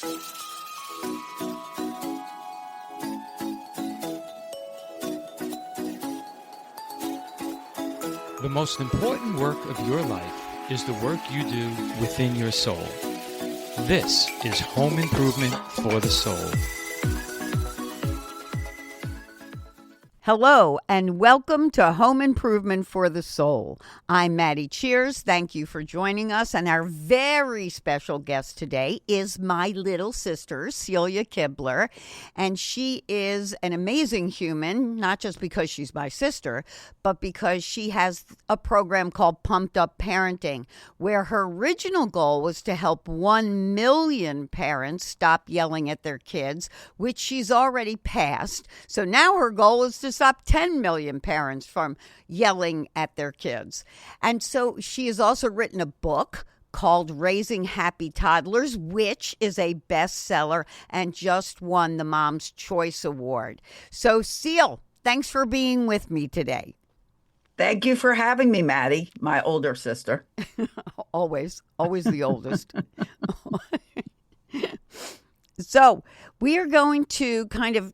The most important work of your life is the work you do within your soul. This is Home Improvement for the Soul. Hello, and welcome to Home Improvement for the Soul. I'm MaddiCheers. Thank you for joining us. And our very special guest today is my little sister, Celia Kibler. And she is an amazing human, not just because she's my sister, but because she has a program called Pumped Up Parenting, where her original goal was to help 1 million parents stop yelling at their kids, which she's already passed. So now her goal is to stop 10 million parents from yelling at their kids. And so she has also written a book called Raising Happy Toddlers, which is a bestseller and just won the Mom's Choice Award. So, Seal, thanks for being with me today. Thank you for having me, Maddie, my older sister. Always the oldest. So we are going to kind of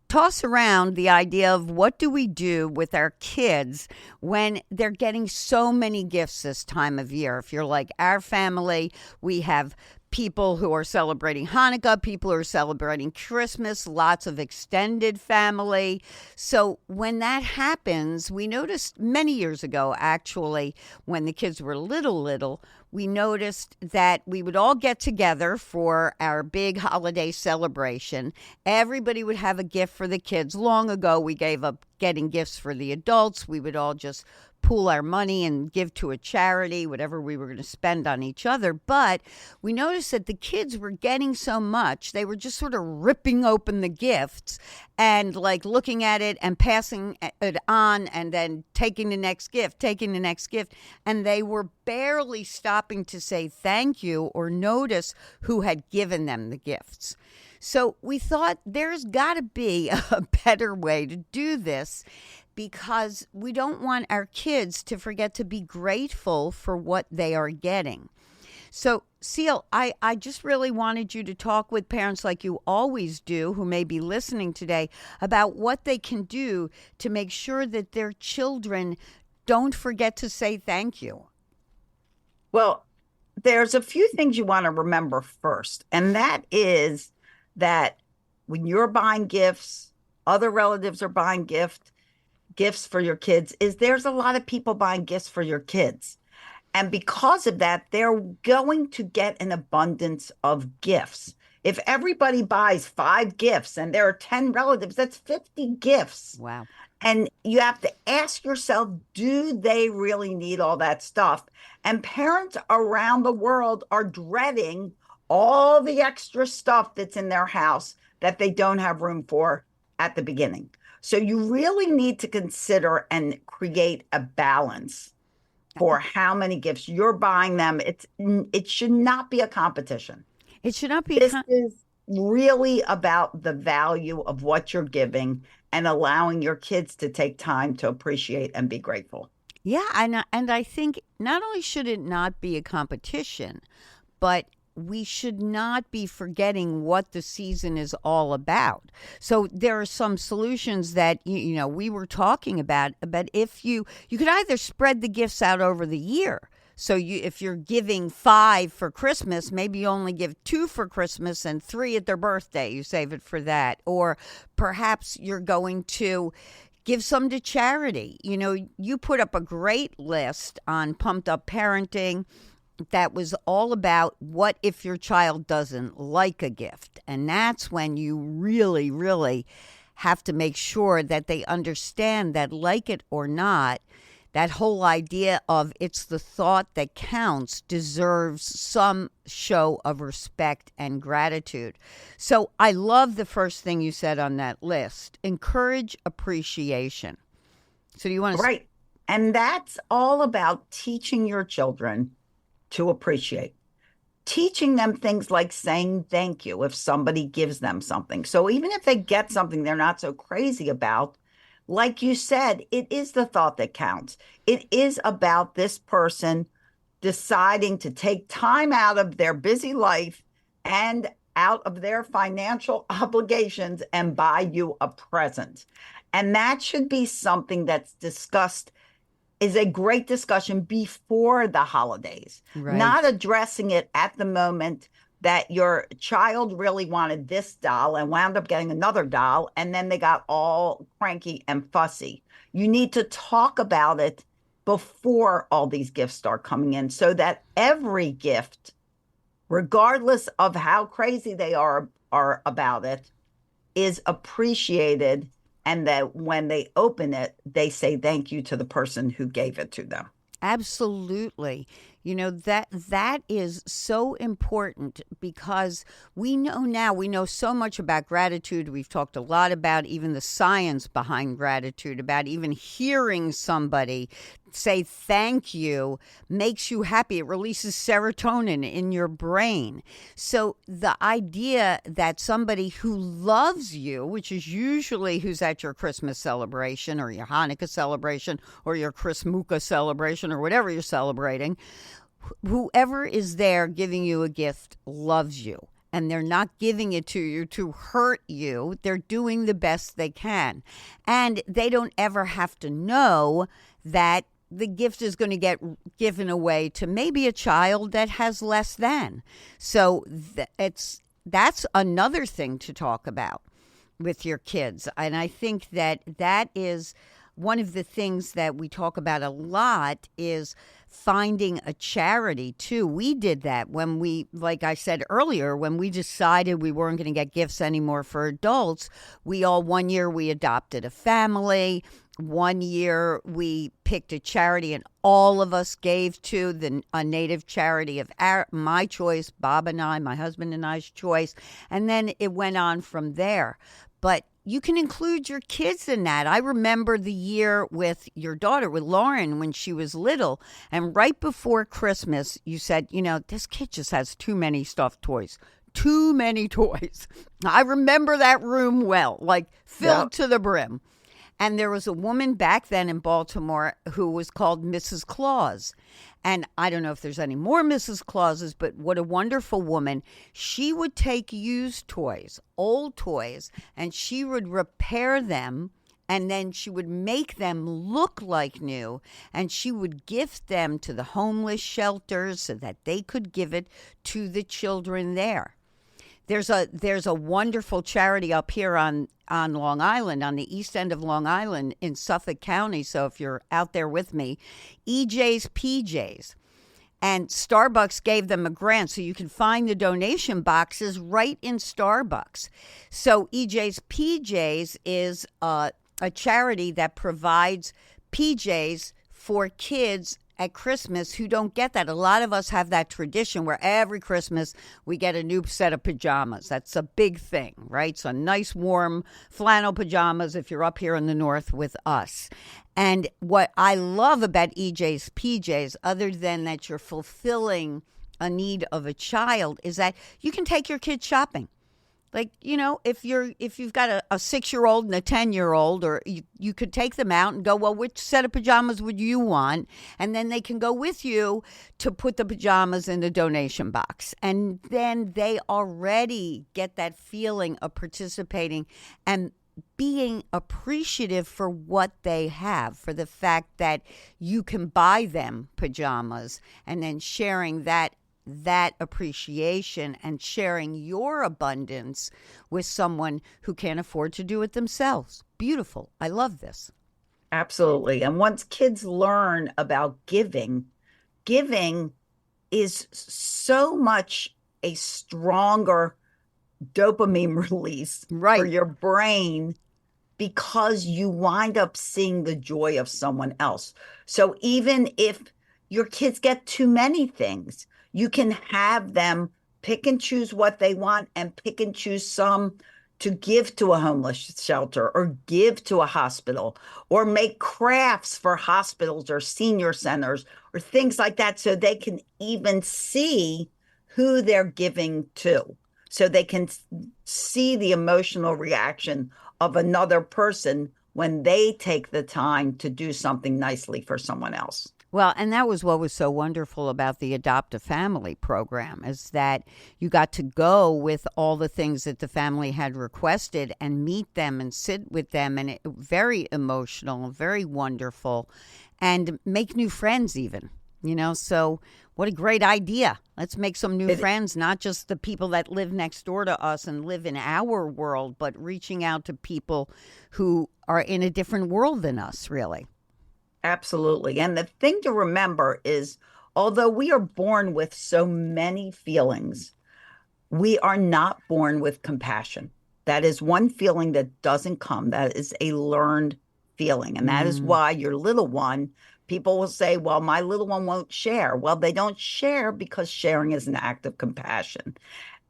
toss around the idea of what do we do with our kids when they're getting so many gifts this time of year. If you're like our family, we have people who are celebrating Hanukkah, people who are celebrating Christmas, lots of extended family. So when that happens, we noticed many years ago, actually, when the kids were little, we noticed that we would all get together for our big holiday celebration. Everybody would have a gift for the kids. Long ago, we gave up getting gifts for the adults. We would all just pool our money and give to a charity, whatever we were going to spend on each other. But we noticed that the kids were getting so much, they were just sort of ripping open the gifts and like looking at it and passing it on and then taking the next gift. And they were barely stopping to say thank you or notice who had given them the gifts. So we thought there's got to be a better way to do this, because we don't want our kids to forget to be grateful for what they are getting. So, Seal, I just really wanted you to talk with parents like you always do, who may be listening today, about what they can do to make sure that their children don't forget to say thank you. Well, there's a few things you want to remember first, and that is that when you're buying gifts, other relatives are buying gifts for your kids, there's a lot of people buying gifts for your kids. And because of that, they're going to get an abundance of gifts. If everybody buys 5 gifts and there are 10 relatives, that's 50 gifts. Wow. And you have to ask yourself, do they really need all that stuff? And parents around the world are dreading all the extra stuff that's in their house that they don't have room for at the beginning. So you really need to consider and create a balance for how many gifts you're buying them. It should not be a competition. It should not be. This is really about the value of what you're giving and allowing your kids to take time to appreciate and be grateful. Yeah, and I think not only should it not be a competition, but we should not be forgetting what the season is all about. So there are some solutions that, you know, we were talking about, but if you could either spread the gifts out over the year. So if you're giving 5 for Christmas, maybe you only give 2 for Christmas and 3 at their birthday. You save it for that. Or perhaps you're going to give some to charity. You know, you put up a great list on Pumped Up Parenting that was all about what if your child doesn't like a gift. And that's when you really, really have to make sure that they understand that, like it or not, that whole idea of it's the thought that counts deserves some show of respect and gratitude. So I love the first thing you said on that list. Encourage appreciation. So do you want to... Right. And that's all about teaching your children to appreciate. Teaching them things like saying thank you if somebody gives them something. So even if they get something they're not so crazy about, like you said, it is the thought that counts. It is about this person deciding to take time out of their busy life and out of their financial obligations and buy you a present. And that should be something that's discussed, is a great discussion before the holidays, not addressing it at the moment that your child really wanted this doll and wound up getting another doll, and then they got all cranky and fussy. You need to talk about it before all these gifts start coming in, so that every gift, regardless of how crazy they are about it, is appreciated, and that when they open it, they say thank you to the person who gave it to them. Absolutely. You know, that is so important, because we know so much about gratitude. We've talked a lot about even the science behind gratitude, about even hearing somebody say thank you makes you happy. It releases serotonin in your brain. So the idea that somebody who loves you, which is usually who's at your Christmas celebration or your Hanukkah celebration or your Chrismukkah celebration or whatever you're celebrating, whoever is there giving you a gift loves you. And they're not giving it to you to hurt you. They're doing the best they can. And they don't ever have to know that the gift is going to get given away to maybe a child that has less than. So that's another thing to talk about with your kids. And I think that is one of the things that we talk about a lot, is finding a charity too. We did that when we, like I said earlier, when we decided we weren't going to get gifts anymore for adults. One year we adopted a family. One year we picked a charity and all of us gave to a native charity of my choice, Bob and I, my husband and I's choice. And then it went on from there. But you can include your kids in that. I remember the year with your daughter, with Lauren, when she was little. And right before Christmas, you said, this kid just has too many stuffed toys. Too many toys. I remember that room well, like filled to the brim. And there was a woman back then in Baltimore who was called Mrs. Claus. And I don't know if there's any more Mrs. Clauses, but what a wonderful woman. She would take used toys, old toys, and she would repair them, and then she would make them look like new, and she would gift them to the homeless shelters so that they could give it to the children there. There's a wonderful charity up here on Long Island, on the east end of Long Island in Suffolk County. So if you're out there with me, EJ's PJs. And Starbucks gave them a grant, so you can find the donation boxes right in Starbucks. So EJ's PJs is a charity that provides PJs for kids at Christmas who don't get that. A lot of us have that tradition where every Christmas we get a new set of pajamas. That's a big thing, right? So nice warm flannel pajamas if you're up here in the north with us. And what I love about EJ's PJs, other than that you're fulfilling a need of a child, is that you can take your kids shopping. Like, if you've got a 6-year-old and a 10-year-old, or you could take them out and go, well, which set of pajamas would you want? And then they can go with you to put the pajamas in the donation box. And then they already get that feeling of participating and being appreciative for what they have, for the fact that you can buy them pajamas, and then sharing that appreciation and sharing your abundance with someone who can't afford to do it themselves. Beautiful. I love this. Absolutely. And once kids learn about giving is so much a stronger dopamine release for your brain, because you wind up seeing the joy of someone else. So even if your kids get too many things, you can have them pick and choose what they want, and pick and choose some to give to a homeless shelter or give to a hospital, or make crafts for hospitals or senior centers or things like that, so they can even see who they're giving to, so they can see the emotional reaction of another person when they take the time to do something nicely for someone else. Well, and that was what was so wonderful about the Adopt a Family program, is that you got to go with all the things that the family had requested and meet them and sit with them, and very emotional, very wonderful, and make new friends even. So what a great idea. Let's make some new friends, not just the people that live next door to us and live in our world, but reaching out to people who are in a different world than us, really. Absolutely. And the thing to remember is, although we are born with so many feelings, we are not born with compassion. That is one feeling that doesn't come. That is a learned feeling. And that is why your little one, people will say, well, my little one won't share. Well, they don't share because sharing is an act of compassion.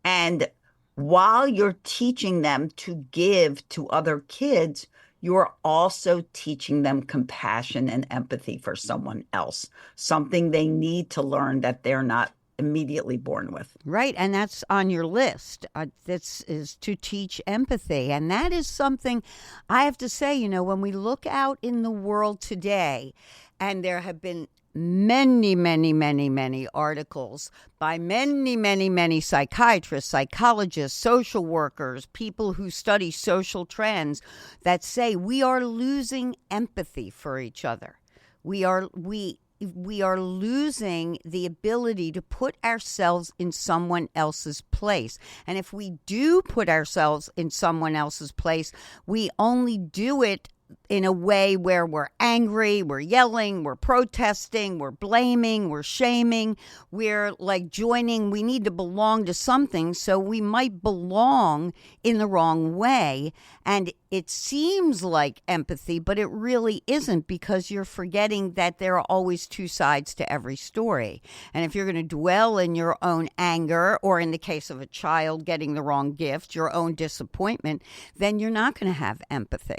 And while you're teaching them to give to other kids, you're also teaching them compassion and empathy for someone else, something they need to learn that they're not immediately born with. Right. And that's on your list. This is to teach empathy. And that is something I have to say, when we look out in the world today, and there have been many, many, many, many articles by many, many, many psychiatrists, psychologists, social workers, people who study social trends that say we are losing empathy for each other. We are losing the ability to put ourselves in someone else's place. And if we do put ourselves in someone else's place, we only do it in a way where we're angry, we're yelling, we're protesting, we're blaming, we're shaming, we're like joining. We need to belong to something, so we might belong in the wrong way. And it seems like empathy, but it really isn't, because you're forgetting that there are always two sides to every story. And if you're going to dwell in your own anger, or in the case of a child getting the wrong gift, your own disappointment, then you're not going to have empathy.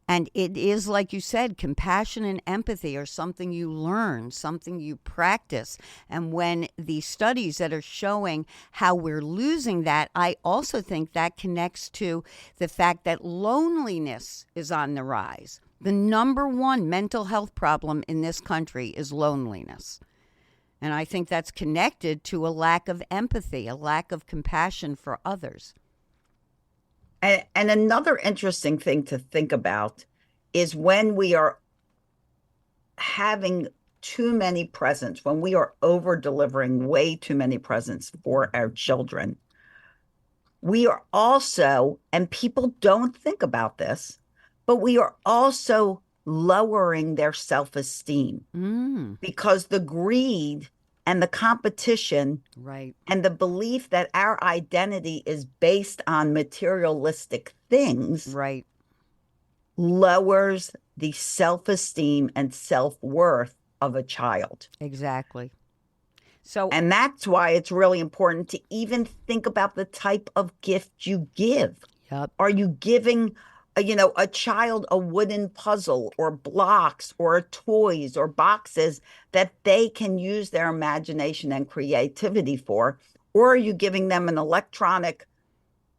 And it is, like you said, compassion and empathy are something you learn, something you practice. And when the studies that are showing how we're losing that, I also think that connects to the fact that loneliness is on the rise. The number one mental health problem in this country is loneliness. And I think that's connected to a lack of empathy, a lack of compassion for others. And another interesting thing to think about is when we are having too many presents, when we are over delivering way too many presents for our children, we are also, and people don't think about this, but we are also lowering their self-esteem because the greed and the competition, right, and the belief that our identity is based on materialistic things, right, lowers the self-esteem and self-worth of a child. Exactly. And that's why it's really important to even think about the type of gift you give. Yep. Are you giving a child a wooden puzzle or blocks or toys or boxes that they can use their imagination and creativity for? Or are you giving them an electronic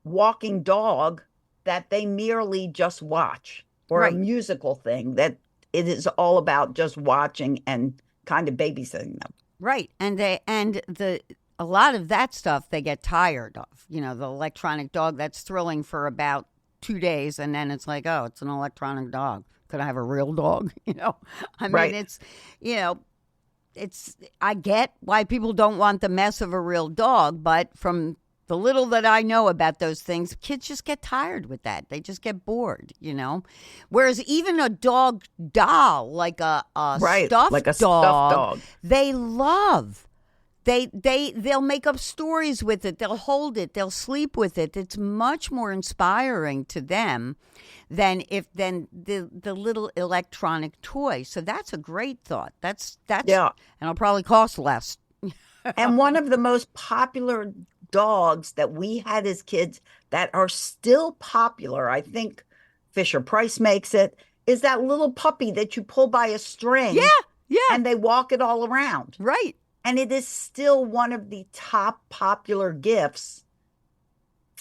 walking dog that they merely just watch, or right, a musical thing that it is all about just watching and kind of babysitting them? Right. And a lot of that stuff they get tired of. The electronic dog, that's thrilling for about 2 days, and then it's like, oh, it's an electronic dog. Could I have a real dog? I mean, right. It's I get why people don't want the mess of a real dog, but from the little that I know about those things, kids just get tired with that. They just get bored, Whereas even a dog doll, like a right, stuffed like a dog, stuffed dog, they love. They'll make up stories with it. They'll hold it. They'll sleep with it. It's much more inspiring to them than the little electronic toy. So that's a great thought. That's yeah, and it'll probably cost less. And one of the most popular dogs that we had as kids that are still popular, I think Fisher Price makes it, is that little puppy that you pull by a string. Yeah. And they walk it all around. Right. And it is still one of the top popular gifts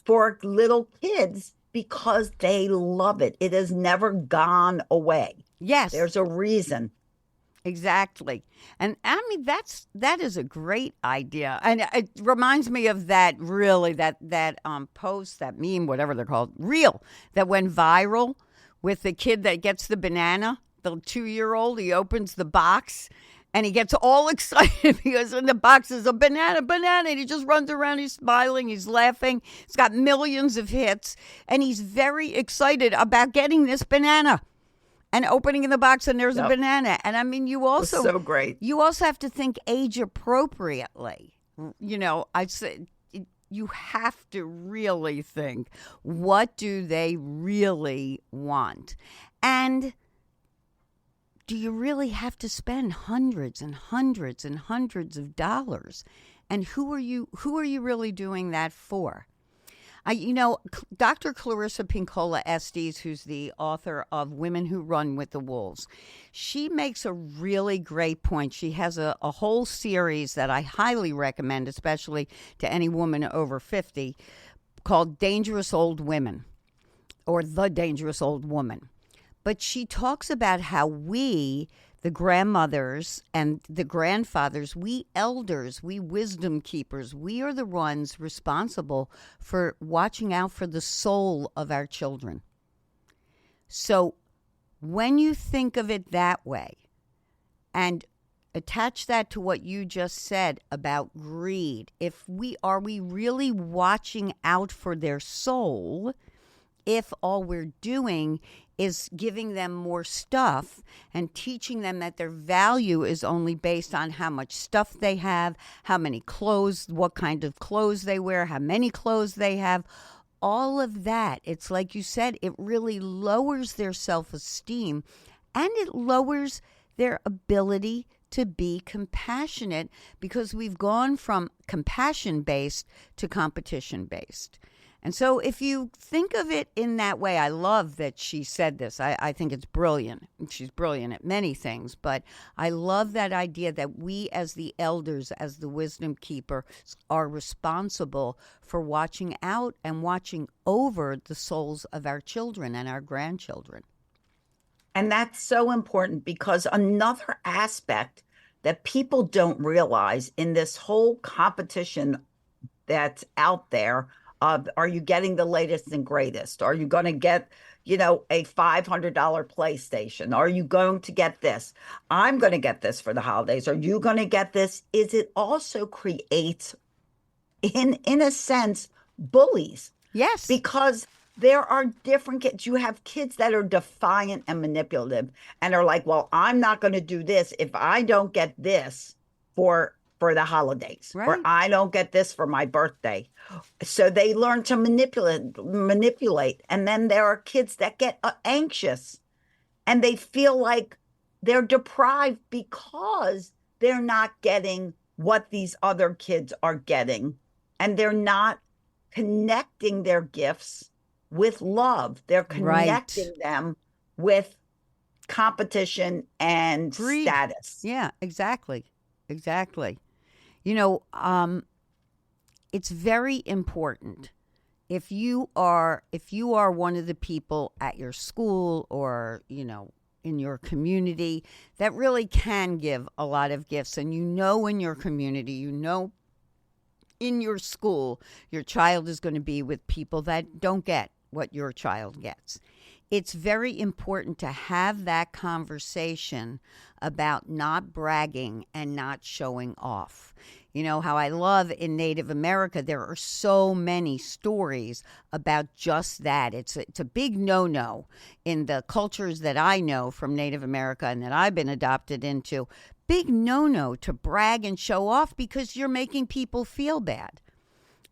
for little kids because they love it. It has never gone away. Yes. There's a reason. Exactly. And I mean that is a great idea. And it reminds me of that really that post, that meme, whatever they're called, reel that went viral with the kid that gets the banana, the 2-year-old, he opens the box and he gets all excited because in the box is a banana, and he just runs around, he's smiling, he's laughing. It's got millions of hits and he's very excited about getting this banana. And opening in the box and there's a banana. And I mean, you also so great. You also have to think age appropriately. You know, I say you have to really think, what do they really want? And do you really have to spend hundreds and hundreds and hundreds of dollars? And who are you really doing that for? Dr. Clarissa Pinkola Estes, who's the author of Women Who Run with the Wolves, she makes a really great point. She has a whole series that I highly recommend, especially to any woman over 50, called Dangerous Old Women, or The Dangerous Old Woman. But she talks about how we, the grandmothers and the grandfathers, we elders, we wisdom keepers, we are the ones responsible for watching out for the soul of our children. So when you think of it that way and attach that to what you just said about greed, are we really watching out for their soul if all we're doing is giving them more stuff and teaching them that their value is only based on how much stuff they have, how many clothes, what kind of clothes they wear, how many clothes they have, all of that. It's like you said, it really lowers their self-esteem and it lowers their ability to be compassionate because we've gone from compassion-based to competition-based. And so if you think of it in that way, I love that she said this. I think it's brilliant. She's brilliant at many things, but I love that idea that we as the elders, as the wisdom keeper, are responsible for watching out and watching over the souls of our children and our grandchildren. And that's so important because another aspect that people don't realize in this whole competition that's out there, are you getting the latest and greatest? Are you going to get, a $500 PlayStation? Are you going to get this? I'm going to get this for the holidays. Are you going to get this? It also creates, in a sense, bullies. Yes. Because there are different kids. You have kids that are defiant and manipulative and are like, well, I'm not going to do this if I don't get this for the holidays, right, or I don't get this for my birthday. So they learn to manipulate. And then there are kids that get anxious and they feel like they're deprived because they're not getting what these other kids are getting. And they're not connecting their gifts with love. They're connecting them with competition and greed. Status. Yeah, exactly. It's very important if you are one of the people at your school or, in your community that really can give a lot of gifts, and in your community, in your school, your child is going to be with people that don't get what your child gets. It's very important to have that conversation about not bragging and not showing off. You know how I love in Native America, there are so many stories about just that. It's a big no-no in the cultures that I know from Native America and that I've been adopted into. Big no-no to brag and show off because you're making people feel bad.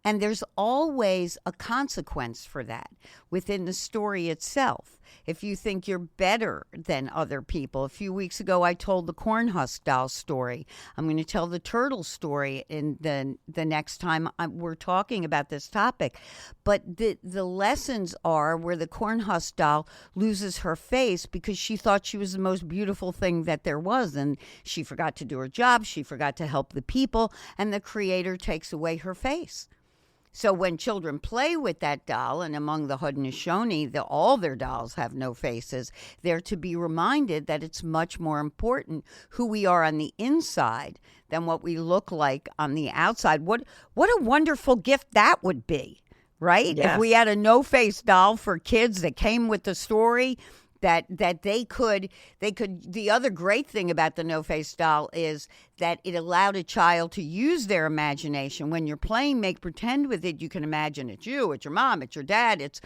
And there's always a consequence for that within the story itself. If you think you're better than other people. A few weeks ago, I told the corn husk doll story. I'm going to tell the turtle story in the next time we're talking about this topic. But the lessons are where the corn husk doll loses her face because she thought she was the most beautiful thing that there was. And she forgot to do her job. She forgot to help the people. And the creator takes away her face. So when children play with that doll, and among the Haudenosaunee, all their dolls have no faces, they're to be reminded that it's much more important who we are on the inside than what we look like on the outside. What a wonderful gift that would be, right? Yes. If we had a no-face doll for kids that came with the story, that they could. The other great thing about the no-face doll is that it allowed a child to use their imagination. When you're playing make pretend with it, you can imagine it's you, it's your mom, it's your dad, it's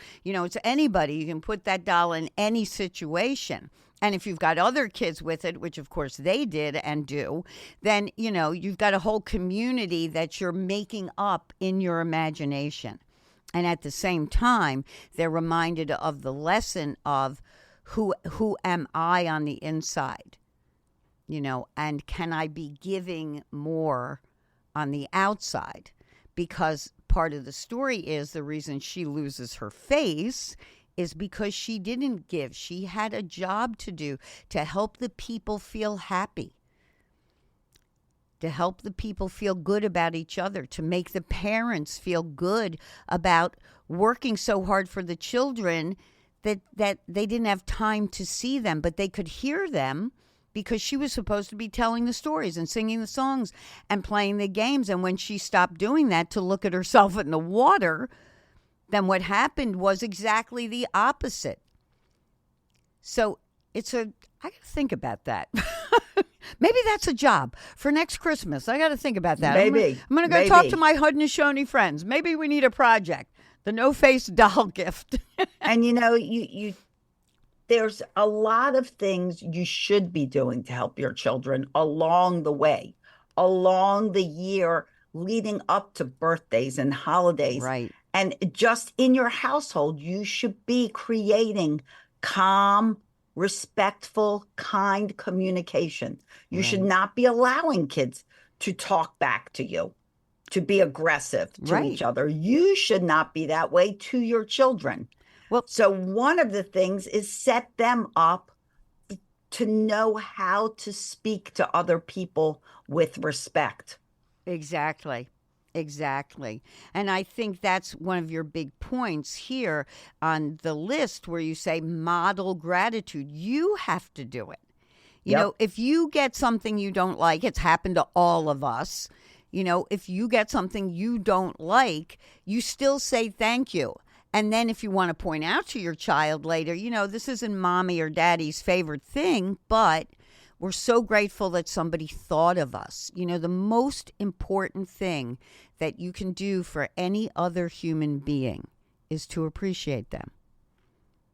anybody. You can put that doll in any situation. And if you've got other kids with it, which of course they did and do, then you've got a whole community that you're making up in your imagination. And at the same time, they're reminded of the lesson of who am I on the inside, and can I be giving more on the outside? Because part of the story is the reason she loses her face is because she didn't give. She had a job to do to help the people feel happy, to help the people feel good about each other, to make the parents feel good about working so hard for the children that they didn't have time to see them, but they could hear them because she was supposed to be telling the stories and singing the songs and playing the games. And when she stopped doing that to look at herself in the water, then what happened was exactly the opposite. So I got to think about that. Maybe that's a job for next Christmas. I got to think about that. Maybe. I'm going to go talk to my Haudenosaunee friends. Maybe we need a project. The no-face doll gift. And you there's a lot of things you should be doing to help your children along the way, along the year leading up to birthdays and holidays. Right. And just in your household, you should be creating calm, respectful, kind communication. You should not be allowing kids to talk back to you, to be aggressive to each other. You should not be that way to your children. Well, so one of the things is set them up to know how to speak to other people with respect. Exactly. And I think that's one of your big points here on the list where you say model gratitude. You have to do it. You know, if you get something you don't like, it's happened to all of us. If you get something you don't like, you still say thank you. And then if you want to point out to your child later, this isn't mommy or daddy's favorite thing, but we're so grateful that somebody thought of us. The most important thing that you can do for any other human being is to appreciate them.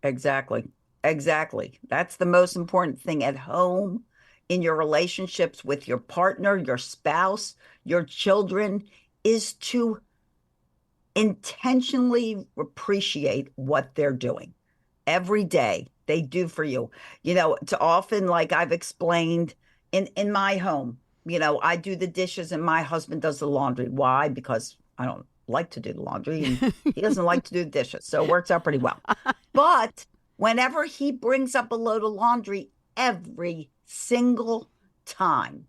Exactly. That's the most important thing at home, in your relationships with your partner, your spouse, your children, is to intentionally appreciate what they're doing every day. They do for you. It's often, like I've explained in my home, I do the dishes and my husband does the laundry. Why? Because I don't like to do the laundry and he doesn't like to do the dishes. So it works out pretty well. But whenever he brings up a load of laundry, every single time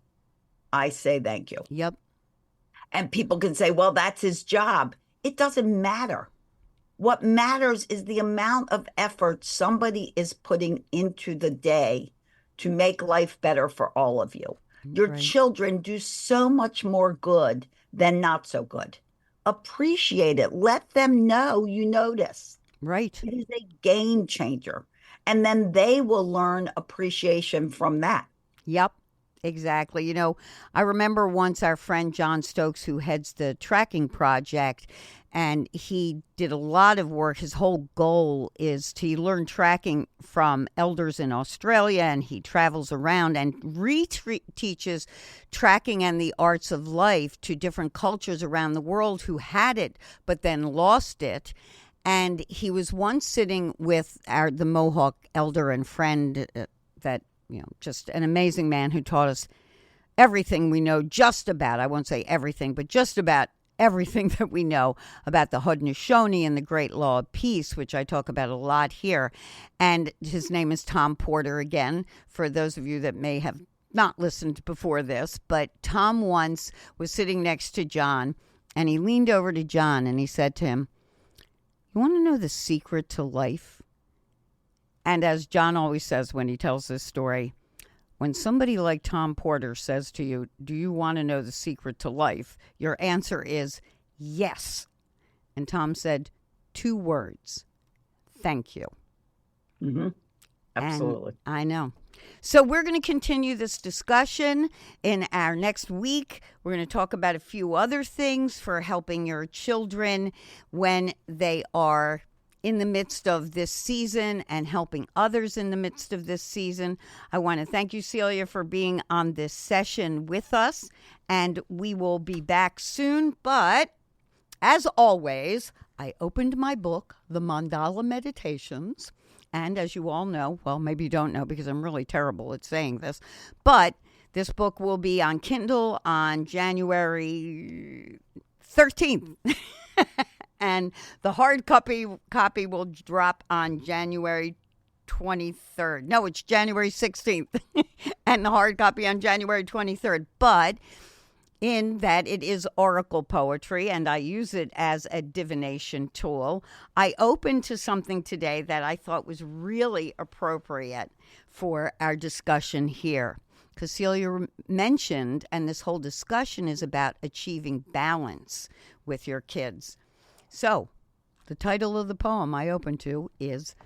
I say thank you. Yep. And people can say, well, that's his job. It doesn't matter. What matters is the amount of effort somebody is putting into the day to make life better for all of you. Your children do so much more good than not so good. Appreciate it. Let them know you notice. Right. It is a game changer. And then they will learn appreciation from that. Yep. Exactly. I remember once our friend John Stokes, who heads the tracking project, and he did a lot of work. His whole goal is to learn tracking from elders in Australia, and he travels around and teaches tracking and the arts of life to different cultures around the world who had it but then lost it. And he was once sitting with the Mohawk elder and friend that, just an amazing man who taught us everything we know just about, I won't say everything, but just about everything that we know about the Haudenosaunee and the Great Law of Peace, which I talk about a lot here. And his name is Tom Porter, again, for those of you that may have not listened before this. But Tom once was sitting next to John, And he leaned over to John and he said to him, "You want to know the secret to life?" And as John always says when he tells this story, when somebody like Tom Porter says to you, "Do you want to know the secret to life?" your answer is yes. And Tom said 2 words: thank you. Mm-hmm. Absolutely. And I know. So we're going to continue this discussion in our next week. We're going to talk about a few other things for helping your children when they are in the midst of this season and helping others in the midst of this season. I want to thank you, Celia, for being on this session with us, and we will be back soon. But as always, I opened my book, The Mandala Meditations. And as you all know, well, maybe you don't know because I'm really terrible at saying this, but this book will be on Kindle on January 13th. And the hard copy will drop on January 23rd. No, it's January 16th. And the hard copy on January 23rd. But in that it is oracle poetry, and I use it as a divination tool. I opened to something today that I thought was really appropriate for our discussion here. Because Celia mentioned, and this whole discussion is about achieving balance with your kids. So, the title of the poem I opened to is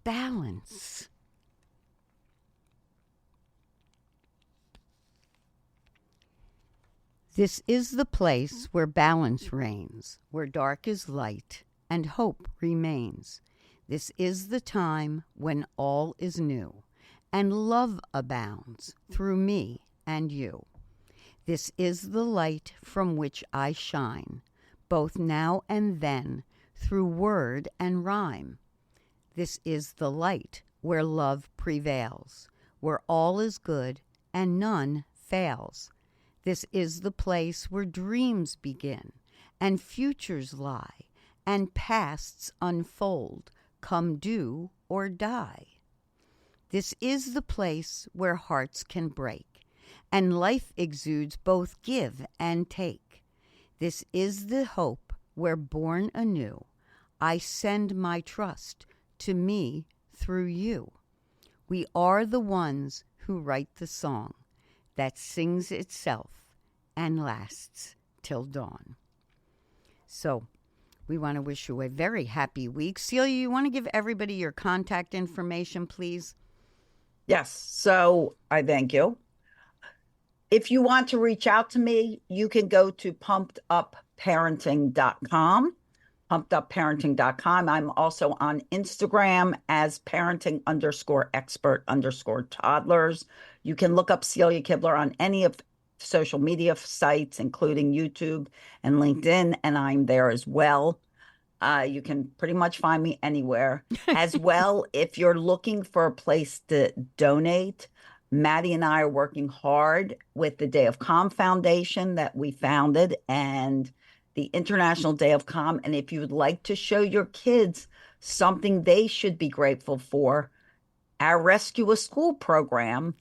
Balance. This is the place where balance reigns, where dark is light and hope remains. This is the time when all is new and love abounds through me and you. This is the light from which I shine, both now and then, through word and rhyme. This is the light where love prevails, where all is good and none fails. This is the place where dreams begin and futures lie and pasts unfold, come do or die. This is the place where hearts can break and life exudes both give and take. This is the hope where born anew I send my trust to me through you. We are the ones who write the song that sings itself and lasts till dawn. So we want to wish you a very happy week. Celia, you want to give everybody your contact information, please? Yes. So I thank you. If you want to reach out to me, you can go to pumpedupparenting.com. pumpedupparenting.com. I'm also on Instagram as parenting_expert_toddlers. You can look up Celia Kibler on any of social media sites, including YouTube and LinkedIn, and I'm there as well. You can pretty much find me anywhere. As well, if you're looking for a place to donate, Maddie and I are working hard with the Day of Calm Foundation that we founded and the International Day of Calm. And if you would like to show your kids something they should be grateful for, our Rescue a School program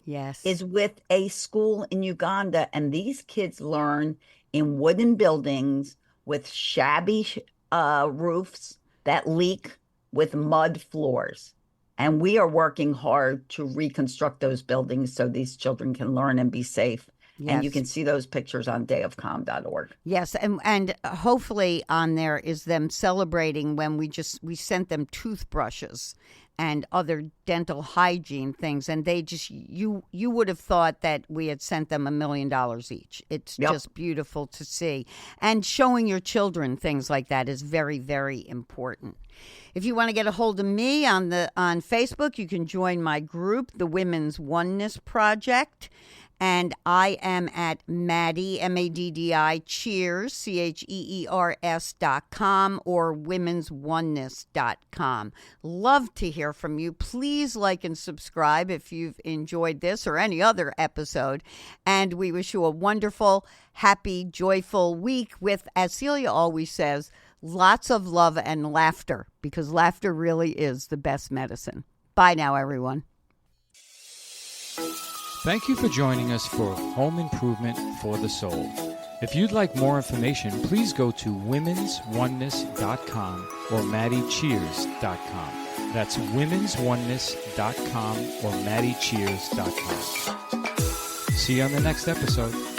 is with a school in Uganda. And these kids learn in wooden buildings with shabby roofs that leak with mud floors. And we are working hard to reconstruct those buildings so these children can learn and be safe. Yes. And you can see those pictures on dayofcalm.org. Yes, and hopefully on there is them celebrating when we sent them toothbrushes and other dental hygiene things, and they just you would have thought that we had sent them $1 million each. It's just beautiful to see, and showing your children things like that is very, very important. If you want to get a hold of me on Facebook, you can join my group, the Women's Oneness Project. And I am at Maddie, MADDI, Cheers, CHEERS.com or womensoneness.com. Love to hear from you. Please like and subscribe if you've enjoyed this or any other episode. And we wish you a wonderful, happy, joyful week with, as Celia always says, lots of love and laughter, because laughter really is the best medicine. Bye now, everyone. Thank you for joining us for Home Improvement for the Soul. If you'd like more information, please go to womensoneness.com or MaddiCheers.com. That's womensoneness.com or MaddiCheers.com. See you on the next episode.